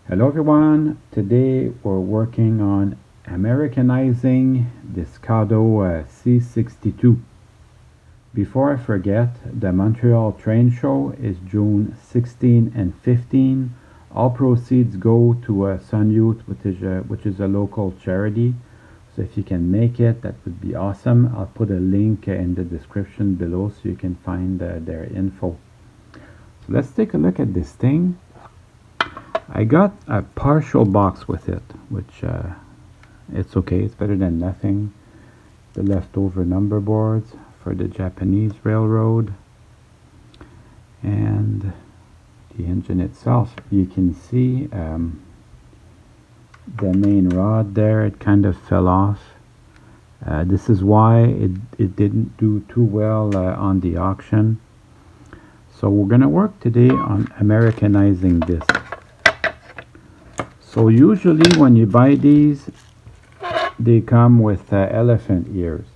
Hello everyone, today we're working on Americanizing this Kado C62. Before I forget, the Montreal Train Show is June 16 and 15. All proceeds go to Sun Youth, which is a local charity. So if you can make it, that would be awesome. I'll put a link in the description below so you can find their info. So let's take a look at this thing. I got a partial box with it, which it's okay, it's better than nothing. The leftover number boards for the Japanese railroad, and the engine itself. You can see the main rod there, it kind of fell off. This is why it didn't do too well on the auction. So we're gonna work today on Americanizing this. So usually when you buy these, they come with elephant ears.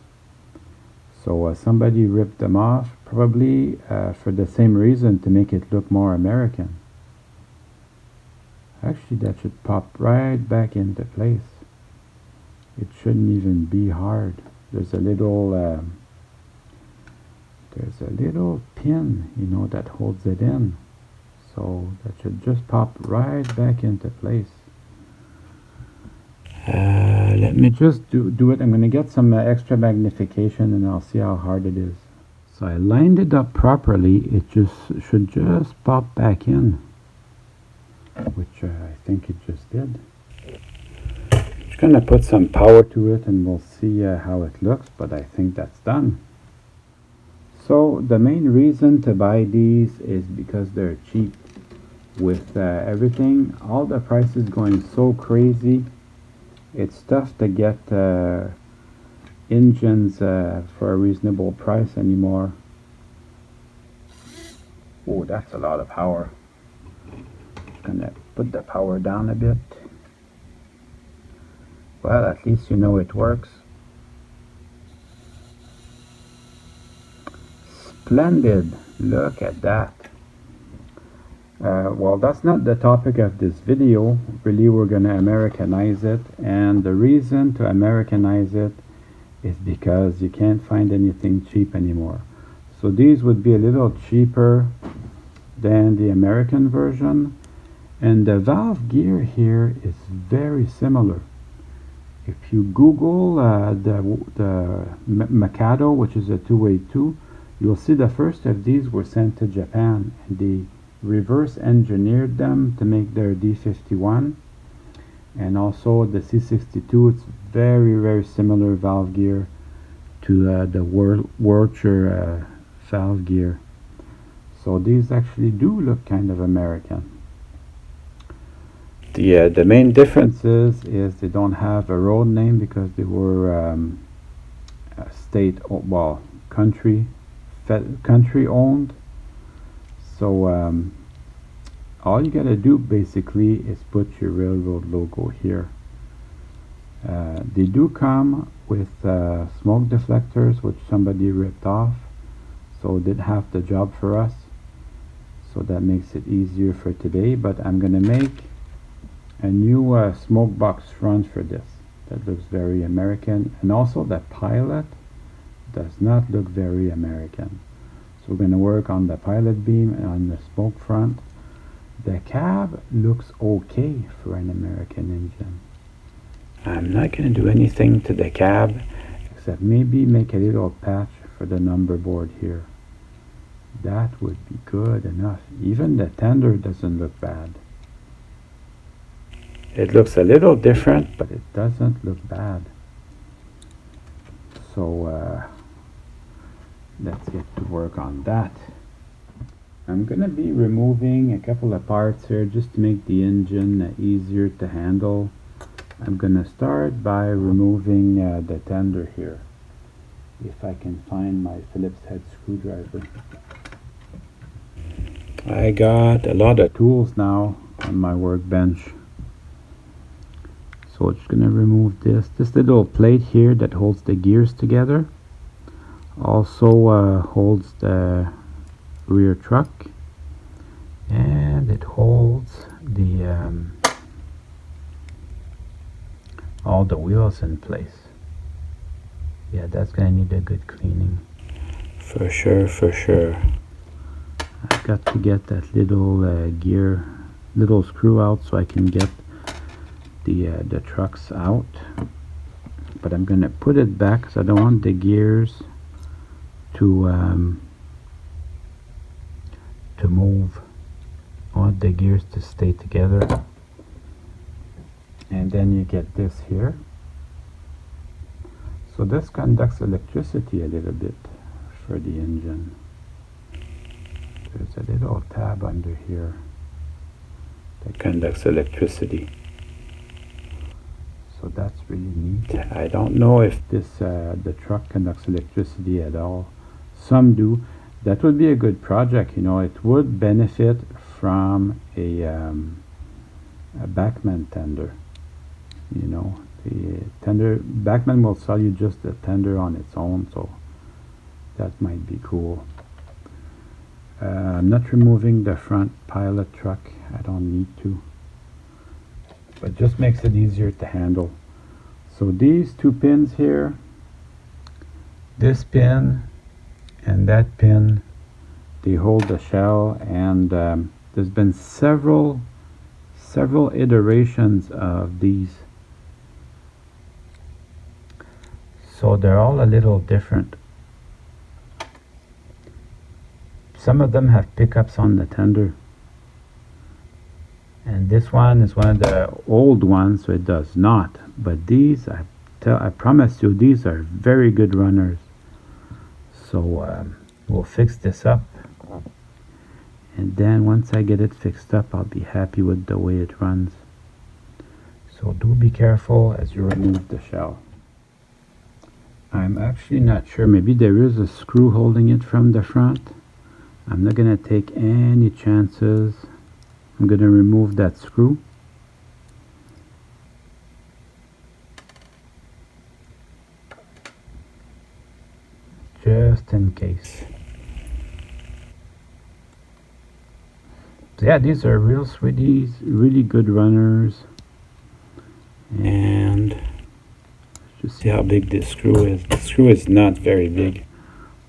So somebody ripped them off, probably for the same reason, to make it look more American. Actually, that should pop right back into place. It shouldn't even be hard. There's a little pin, you know, that holds it in. So that should just pop right back into place. Let me just do it. I'm going to get some extra magnification and I'll see how hard it is. So I lined it up properly. It should just pop back in, which I think it just did. Just going to put some power to it and we'll see how it looks, but I think that's done. So the main reason to buy these is because they're cheap. With everything, all the prices going so crazy, it's tough to get engines for a reasonable price anymore. Oh, that's a lot of power. Gonna put the power down a bit. Well, at least you know it works. Splendid, look at that. Well, that's not the topic of this video. Really, we're gonna Americanize it, and the reason to Americanize it is because you can't find anything cheap anymore. So these would be a little cheaper than the American version, and the valve gear here is very similar. If you Google the Mikado, which is a 282, you'll see the first of these were sent to Japan, and they reverse engineered them to make their D51, and also the C62. It's very similar valve gear to the Wurlitzer valve gear. So these actually do look kind of American. The main differences is they don't have a road name because they were state, well, country owned. So all you gotta do basically is put your railroad logo here. They do come with smoke deflectors, which somebody ripped off, so it did half the job for us. So that makes it easier for today, but I'm gonna make a new smoke box front for this. That looks very American, and also the pilot does not look very American. So we're going to work on the pilot beam and on the smoke front. The cab looks okay for an American engine. I'm not going to do anything to the cab except maybe make a little patch for the number board here. That would be good enough. Even the tender doesn't look bad. It looks a little different, but it doesn't look bad. So let's get to work on that. I'm gonna be removing a couple of parts here just to make the engine easier to handle. I'm gonna start by removing the tender here, if I can find my Phillips head screwdriver. I got a lot of tools now on my workbench. So I'm just gonna remove this little plate here that holds the gears together. Also holds the rear truck, and it holds the all the wheels in place. Yeah, that's gonna need a good cleaning. For sure, for sure. I've got to get that little little screw out so I can get the trucks out. But I'm gonna put it back because I don't want the gears to move. I want the gears to stay together. And then you get this here. So this conducts electricity a little bit for the engine. There's a little tab under here that conducts electricity. So that's really neat. I don't know if the truck conducts electricity at all. Some do. That would be a good project, you know. It would benefit from a Bachmann tender. You know, the tender, Bachmann will sell you just the tender on its own, so that might be cool. I'm not removing the front pilot truck. I don't need to, but just makes it easier to handle. So these two pins here, this pin and that pin, they hold the shell, and there's been several iterations of these, so they're all a little different. Some of them have pickups on the tender, and this one is one of the old ones, so it does not. But these, I promise you, these are very good runners. So we'll fix this up, and then once I get it fixed up, I'll be happy with the way it runs. So do be careful as you remove the shell. I'm actually not sure, maybe there is a screw holding it from the front. I'm not gonna take any chances. I'm gonna remove that screw. Just in case. So yeah, these are real sweeties, really good runners. And let's just see how big this screw is. The screw is not very big.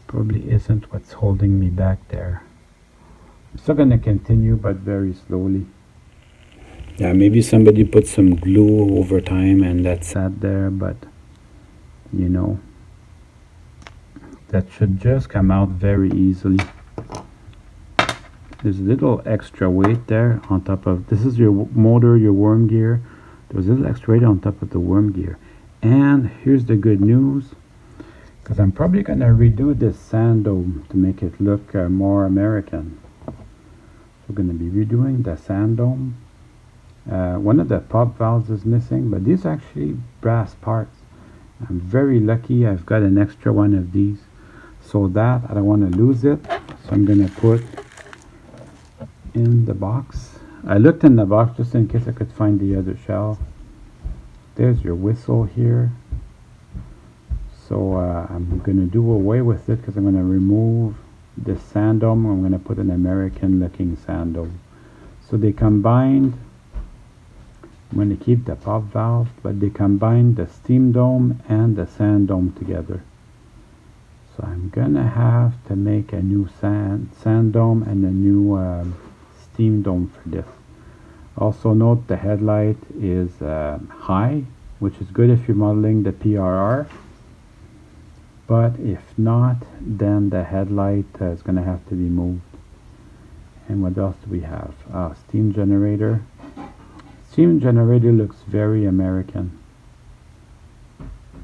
Probably isn't what's holding me back there. I'm still gonna continue, but very slowly. Yeah, maybe somebody put some glue over time and that sat there, but you know, that should just come out very easily. There's a little extra weight there on top of, this is your motor, your worm gear. There's a little extra weight on top of the worm gear. And here's the good news, because I'm probably going to redo this sand dome to make it look more American. We're going to be redoing the sand dome. One of the pop valves is missing, but these are actually brass parts. I'm very lucky I've got an extra one of these, so that I don't want to lose it. So I'm going to put in the box. I looked in the box just in case I could find the other shell. There's your whistle here. So I'm going to do away with it because I'm going to remove this sand dome. I'm going to put an American looking sand dome. So they combined, I'm going to keep the pop valve, but they combined the steam dome and the sand dome together. So I'm going to have to make a new sand dome and a new steam dome for this. Also note the headlight is high, which is good if you're modeling the PRR. But if not, then the headlight is going to have to be moved. And what else do we have? Steam generator. Steam generator looks very American.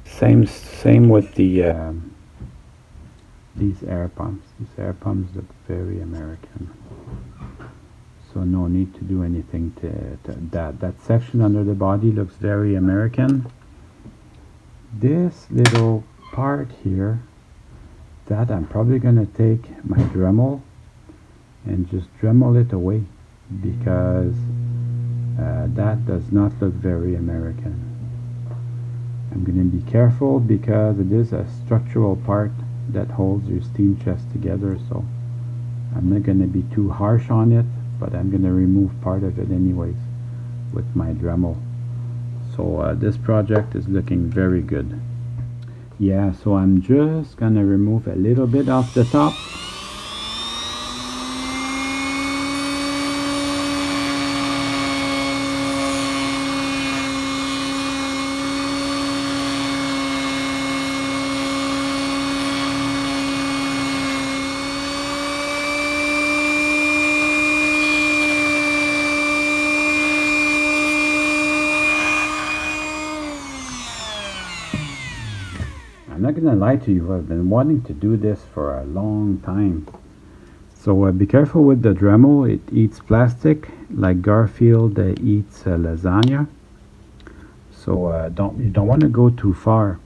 Same with the these air pumps. These air pumps look very American. So no need to do anything to that. That section under the body looks very American. This little part here, that I'm probably going to take my Dremel and just Dremel it away, because that does not look very American. I'm going to be careful because it is a structural part that holds your steam chest together, so I'm not going to be too harsh on it, but I'm going to remove part of it anyways with my Dremel. So this project is looking very good. Yeah, so I'm just gonna remove a little bit off the top. I'm not gonna lie to you, I've been wanting to do this for a long time. So be careful with the Dremel, it eats plastic like Garfield eats lasagna. So you don't want to go too far.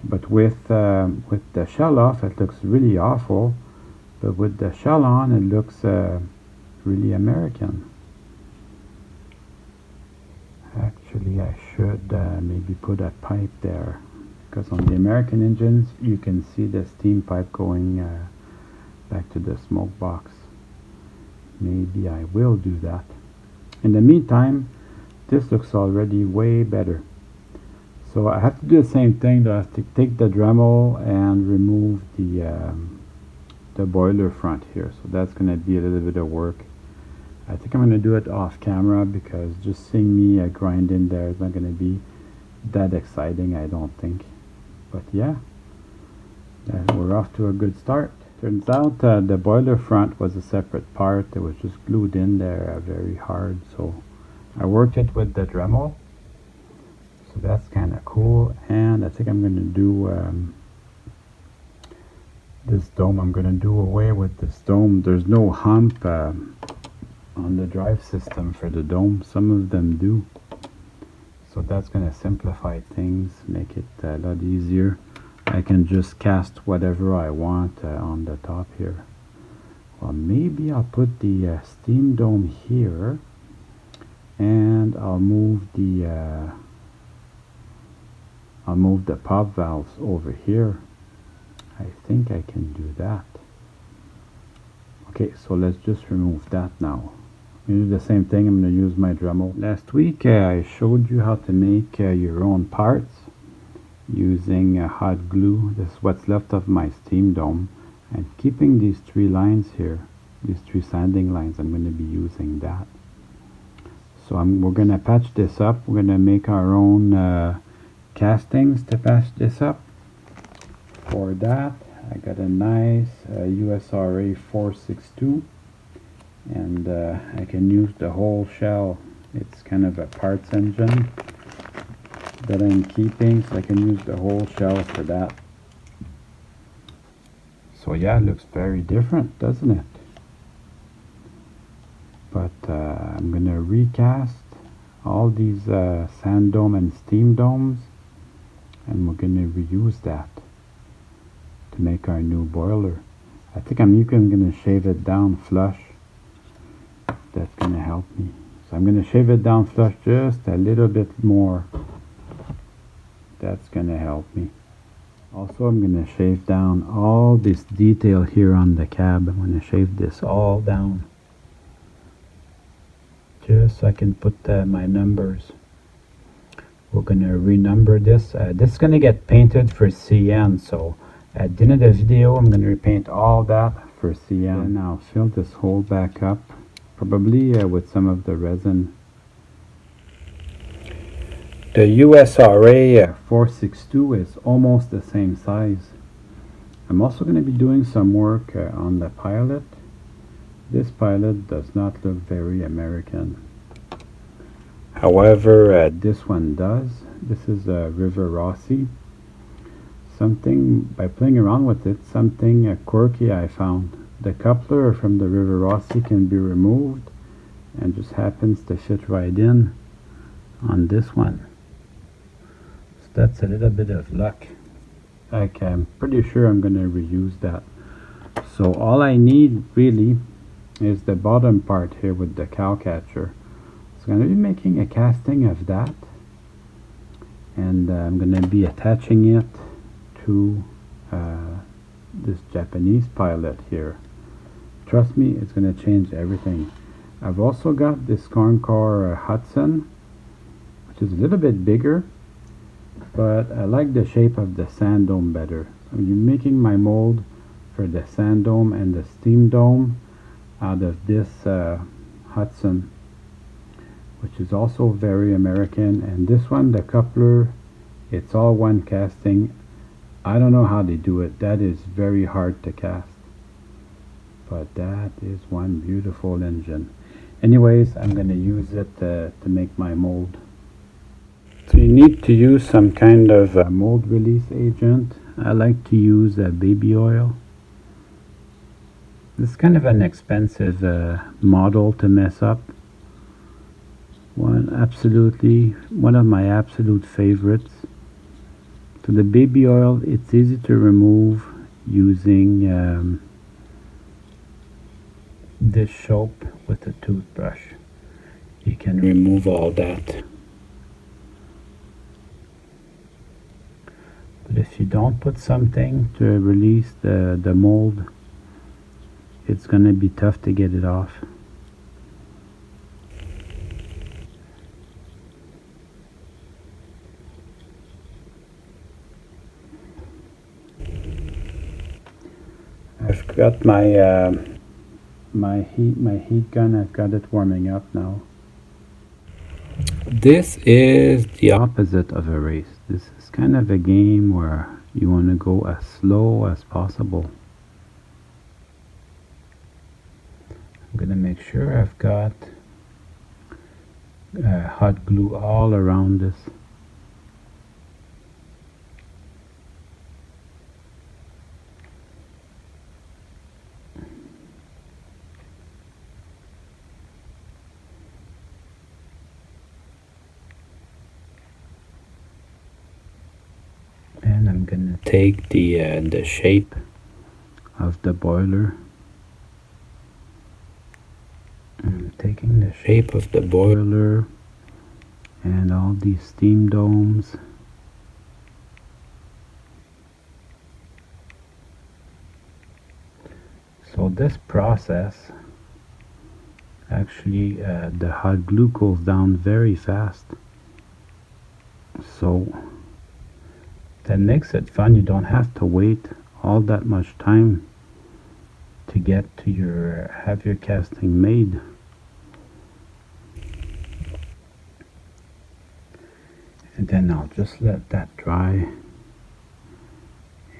But with the shell off, it looks really awful. But with the shell on, it looks really American. Actually, I should maybe put a pipe there, because on the American engines, you can see the steam pipe going back to the smoke box. Maybe I will do that. In the meantime, this looks already way better. So I have to do the same thing. I have to take the Dremel and remove the boiler front here. So that's going to be a little bit of work. I think I'm going to do it off camera, because just seeing me grind in there is not going to be that exciting, I don't think. But yeah, we're off to a good start. Turns out the boiler front was a separate part. It was just glued in there very hard. So I worked it with the Dremel. So that's kind of cool. And I think I'm going to do this dome. I'm going to do away with this dome. There's no hump on the drive system for the dome. Some of them do. So that's going to simplify things, make it a lot easier. I can just cast whatever I want on the top here. Well, maybe I'll put the steam dome here, and I'll move the pop valves over here. I think I can do that. Okay, so let's just remove that now. I'm going to do the same thing. I'm going to use my Dremel. Last week I showed you how to make your own parts using hot glue. This is what's left of my steam dome. And keeping these three lines here, these three sanding lines, I'm going to be using that. So we're going to patch this up. We're going to make our own castings to patch this up. For that, I got a nice USRA 462, and I can use the whole shell. It's kind of a parts engine that I'm keeping, so I can use the whole shell for that. So yeah, it looks very different, doesn't it? But I'm gonna recast all these sand dome and steam domes, and we're gonna reuse that to make our new boiler. I think I'm even gonna shave it down flush. That's gonna help me. So I'm gonna shave it down flush just a little bit more. That's gonna help me. Also, I'm gonna shave down all this detail here on the cab. I'm gonna shave this all down, just so I can put my numbers. We're gonna renumber this. This is gonna get painted for CN, so at the end of the video I'm gonna repaint all that for CN. And I'll fill this hole back up, probably with some of the resin. The USRA 462 is almost the same size. I'm also going to be doing some work on the pilot. This pilot does not look very American. However, this one does. This is a River Rossi. Something, by playing around with it, something quirky I found. The coupler from the River Rossi can be removed and just happens to fit right in on this one. That's a little bit of luck. Okay, I'm pretty sure I'm going to reuse that. So all I need really is the bottom part here with the cow catcher. So I'm going to be making a casting of that, and I'm going to be attaching it to this Japanese pilot here. Trust me, it's going to change everything. I've also got this Corncor Hudson, which which is a little bit bigger, but I like the shape of the sand dome better. I'm making my mold for the sand dome and the steam dome out of this Hudson, which is also very American. And this one, the coupler, it's all one casting. I don't know how they do it. That is very hard to cast, but that is one beautiful engine. Anyways, I'm gonna use it to make my mold. So you need to use some kind of mold release agent. I like to use baby oil. This is kind of an expensive model to mess up. One of my absolute favorites. So the baby oil, it's easy to remove using dish soap with a toothbrush. You can remove all that. But if you don't put something to release the mold, it's gonna be tough to get it off. I've got my heat gun. I've got it warming up now. This is the opposite of a race. This is kind of a game where you want to go as slow as possible. I'm gonna make sure I've got hot glue all around this. And I'm gonna take the shape of the boiler. I'm taking the shape of the boiler and all these steam domes. So this process, actually the hot glue cools down very fast. So that makes it fun. You don't have to wait all that much time to get to have your casting made. And then I'll just let that dry,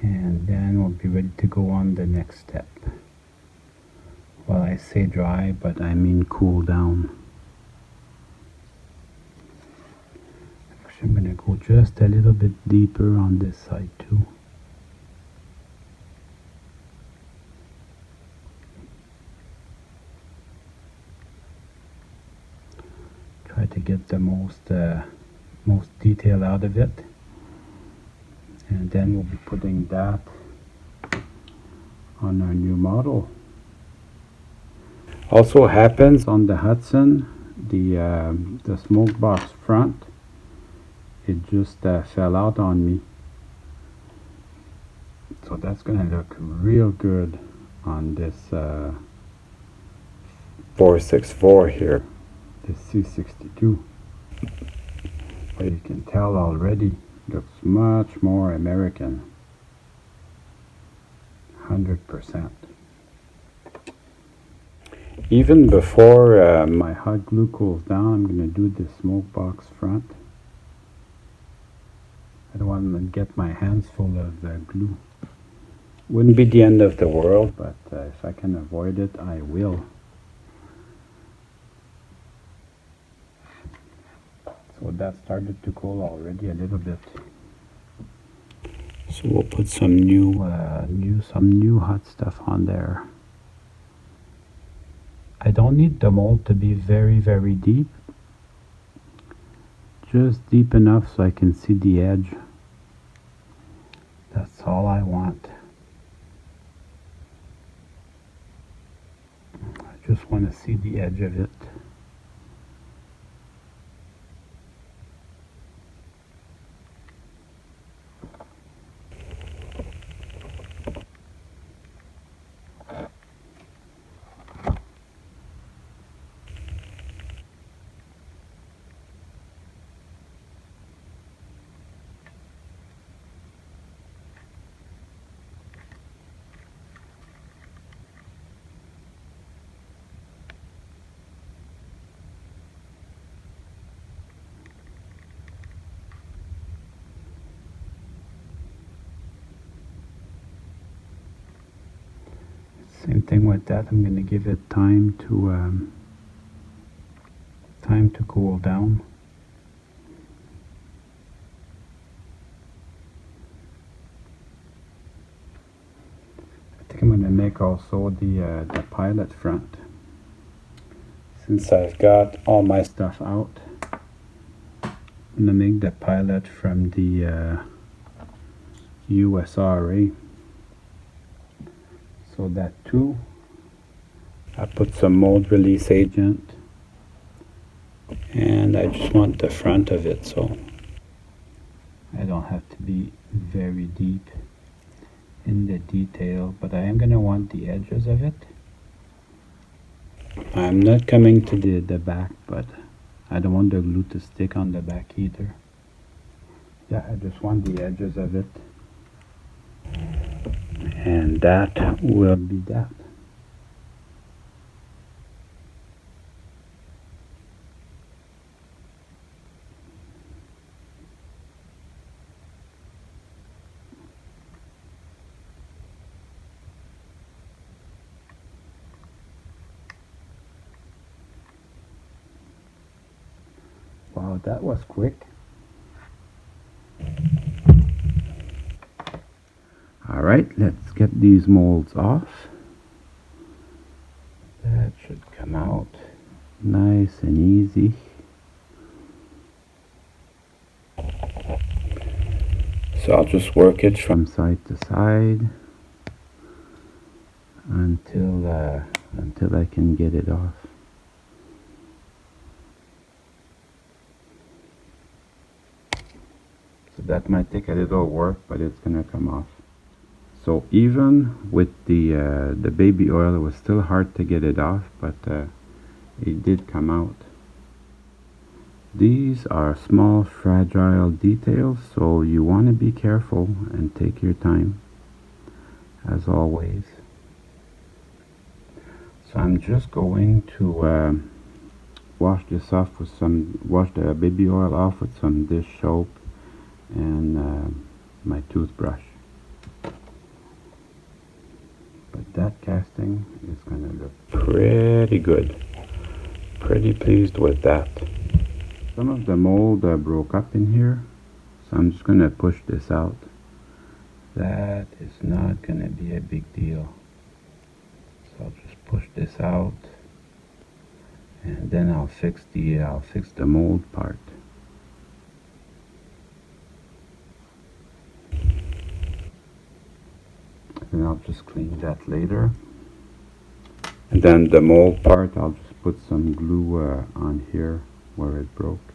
and then we'll be ready to go on the next step. Well, I say dry, but I mean cool down. Actually, I'm gonna go just a little bit deeper on this side too. Try to get the most detail out of it, and then we'll be putting that on our new model. Also happens on the Hudson, the smoke box front, it just fell out on me, so that's gonna look real good on this 464 here, this C62. But you can tell already, looks much more American, 100%. Even before my hot glue cools down, I'm going to do the smoke box front. I don't want to get my hands full of glue. Wouldn't be the end of the world, but if I can avoid it, I will. So that started to cool already a little bit. So we'll put some new hot stuff on there. I don't need the mold to be very, very deep. Just deep enough so I can see the edge. That's all I want. I just want to see the edge of it. thing with that, I'm going to give it time to cool down. I think I'm going to make also the pilot front. Since I've got all my stuff out, I'm going to make the pilot from the USRA. So that too, I put some mold release agent, and I just want the front of it, so I don't have to be very deep in the detail, but I am going to want the edges of it. I'm not coming to the back, but I don't want the glue to stick on the back either. Yeah, I just want the edges of it, and that will be that. Wow, that was quick. All right, let's get these molds off. That should come out nice and easy. So I'll just work it from side to side until I can get it off. So that might take a little work, but it's gonna come off. So even with the baby oil, it was still hard to get it off, but it did come out. These are small, fragile details, so you want to be careful and take your time, as always. So I'm just going to wash the baby oil off with some dish soap and my toothbrush. But that casting is going to look pretty good. Pretty pleased with that. Some of the mold broke up in here, so I'm just going to push this out. That is not going to be a big deal. So I'll just push this out, and then I'll fix the mold part. And I'll just clean that later. And then the mold part, I'll just put some glue on here where it broke,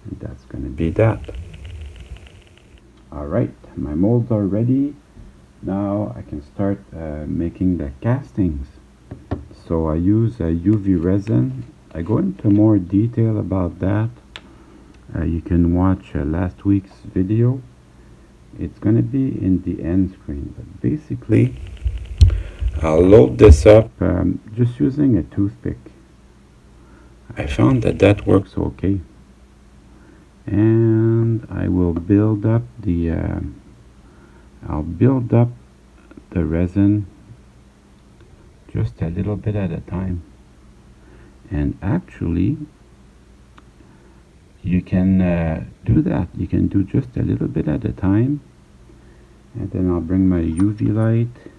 and that's going to be that. Alright, my molds are ready. Now I can start making the castings. So I use a UV resin. I go into more detail about that. You can watch last week's video. It's going to be in the end screen, but basically I'll load this up just using a toothpick. I found that works okay, and I will build up I'll build up the resin just a little bit at a time. And actually you can do that. You can do just a little bit at a time, and then I'll bring my UV light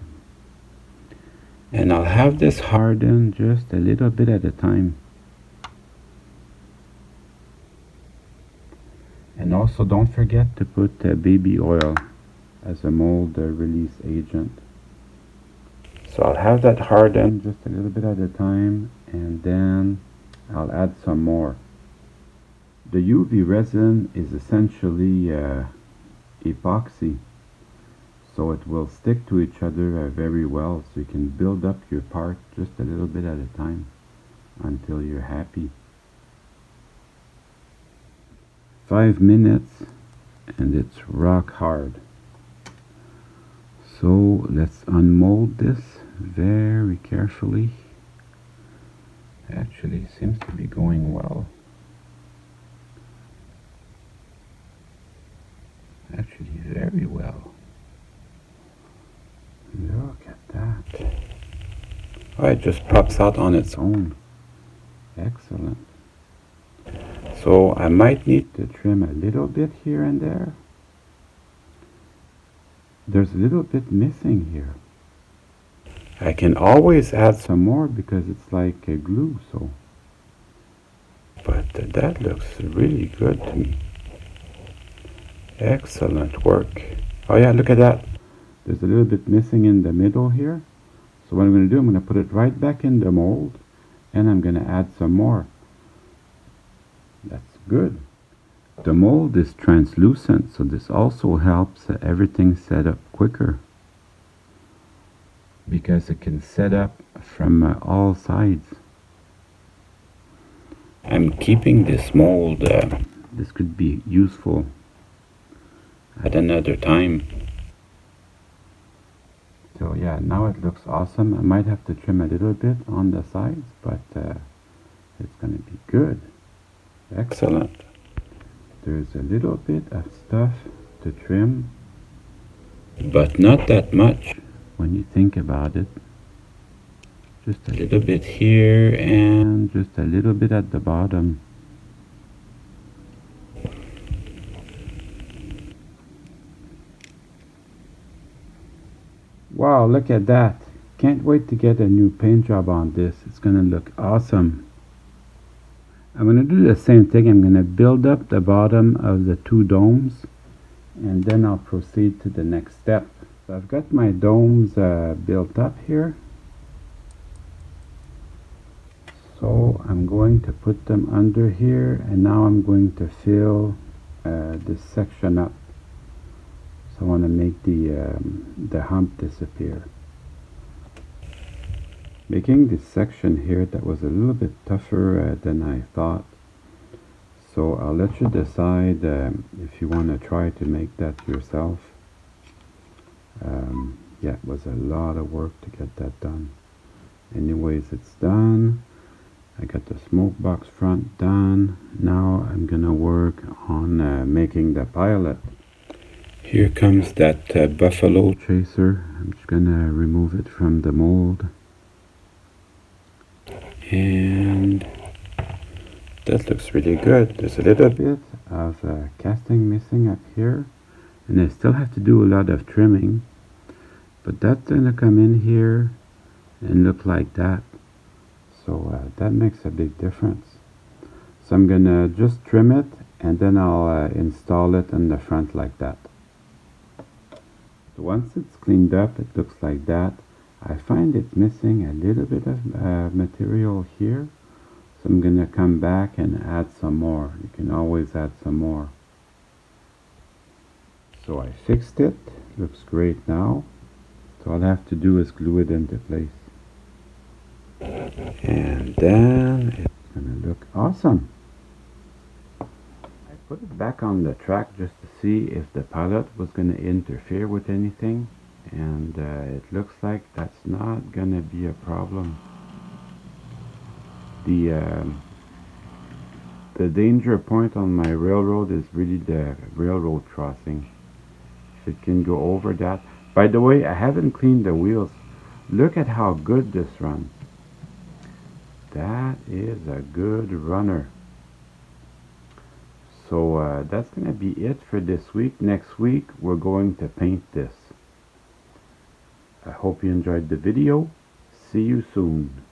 and I'll have this harden just a little bit at a time. And also don't forget to put baby oil as a mold release agent. So I'll have that harden just a little bit at a time, and then I'll add some more. The UV resin is essentially epoxy, so it will stick to each other very well, so you can build up your part just a little bit at a time until you're happy. 5 minutes and it's rock hard. So let's unmold this very carefully. Actually seems to be going well. Actually very well. Look at that. Oh, it just pops out on its own. Excellent. So I might need to trim a little bit here and there. There's a little bit missing here. I can always add some more because it's like a glue, so. But that looks really good to me. Excellent work. Oh yeah, look at that. There's a little bit missing in the middle here. So what I'm going to do, I'm going to put it right back in the mold, and I'm going to add some more. That's good. The mold is translucent, so this also helps everything set up quicker, because it can set up from all sides. I'm keeping this mold. This could be useful at another time. So yeah, now it looks awesome. I might have to trim a little bit on the sides, but it's going to be good. Excellent. There's a little bit of stuff to trim, but not that much when you think about it. Just a little bit here and just a little bit at the bottom. Wow, look at that. Can't wait to get a new paint job on this. It's gonna look awesome. I'm gonna do the same thing. I'm gonna build up the bottom of the two domes, and then I'll proceed to the next step. So I've got my domes built up here. So I'm going to put them under here, and now I'm going to fill this section up. So I want to make the hump disappear. Making this section here, that was a little bit tougher than I thought. So I'll let you decide if you want to try to make that yourself. Yeah, it was a lot of work to get that done. Anyways, it's done. I got the smoke box front done. Now I'm gonna work on making the pilot. Here comes that buffalo tracer. I'm just gonna remove it from the mold. And that looks really good. There's a little bit of casting missing up here, and I still have to do a lot of trimming, but that's gonna come in here and look like that. So that makes a big difference. So I'm gonna just trim it, and then I'll install it in the front like that. So once it's cleaned up, it looks like that. I find it's missing a little bit of material here, so I'm gonna come back and add some more. You can always add some more. So I fixed it. Looks great now. So all I have to do is glue it into place. And then it's gonna look awesome. I put it back on the track just to see if the pilot was gonna interfere with anything, and it looks like that's not gonna be a problem. The danger point on my railroad is really the railroad crossing. If it can go over that. By the way, I haven't cleaned the wheels. Look at how good this runs. That is a good runner. So that's going to be it for this week. Next week we're going to paint this. I hope you enjoyed the video. See you soon.